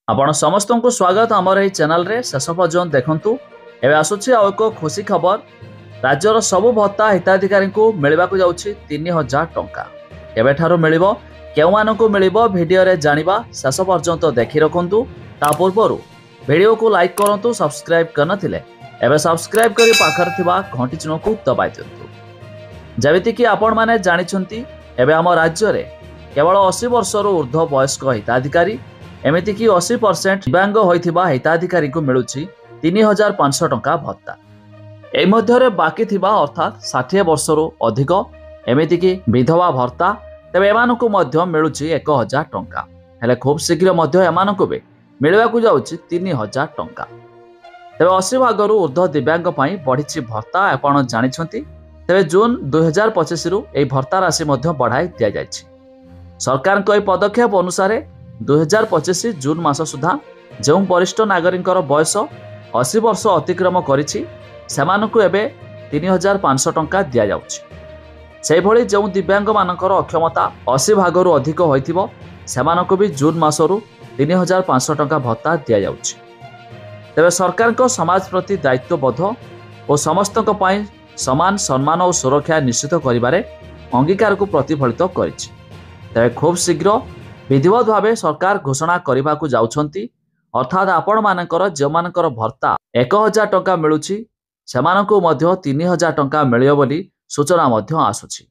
आपण समस्त को स्वागत आमर यही चैनल रे शेष पर्यंत देखु एवं आसूची आउ एक खुशी खबर राज्यर सबु भत्ता हिताधिकारी को मिलवा जाऊँगी 3000 टंका केबेठारु मिलिबो केउमानकु मिलिबो भिडियो रे जानिबा शेष पर्यंत देखि रखंतु ता पूर्वरु वीडियो को लाइक करंतु सब्सक्राइब करनथिले एबे सब्सक्राइब करी पाखर थिबा घंटी चिन्ह को दबाइ दियंतु जेमिति कि आपण माने जानिछंती एबे हम राज्य रे केवल 80 वर्षर ऊर्ध्व वयस्क हिताधिकारी एमिति कि 80% दिव्यांग होइथिबा हिताधिकारी को मिलुछि 3500 टंका भत्ता। एई मध्यरे बाकी थिबा अर्थात 60 वर्षरु अधिक एमिति कि विधवा भत्ता तेबे एमानकु मध्य मिलुछि 1000 टंका हेले खूब शीघ्र मध्य एमानकु बे मिलवाकु जाउछि 3000 टंका। तेबे 80 भागरु ऊर्ध्व दिव्यांग पई बढ़िछि भत्ता आपण जानिछंती। तेबे जून 2025 रु एई भत्ता राशि मध्य बढ़ाई दिया जायछि। सरकार को पदक्षेप अनुसार 2025 जून मास सुधा जो वरिष्ठ नागरिक बयस 80 वर्ष अतिक्रम करिछि सेमानकु एबे 3500 टंका दिया जाउछि। सेहि भली जो दिव्यांग मानकर अक्षमता 80 भागरु अधिक होइथिबो सेमानकु भी जून मासरु 3500 टंका भत्ता दिया जाउछि। तेबे सरकार को समाज प्रति दायित्वबोध और समस्त पई समान सम्मान और सुरक्षा निश्चित करिबारे अंगीकार को प्रतिफलित करिछि। तेबे खूब शीघ्र विधिवत भावे सरकार घोषणा करने को जाउछंती अर्थात आपण मानकर जो मानकर भत्ता 1000 टंका मिलुछि सेमानकु मध्य 3000 टंका मिलियो बोली सूचना मध्य आसुछि।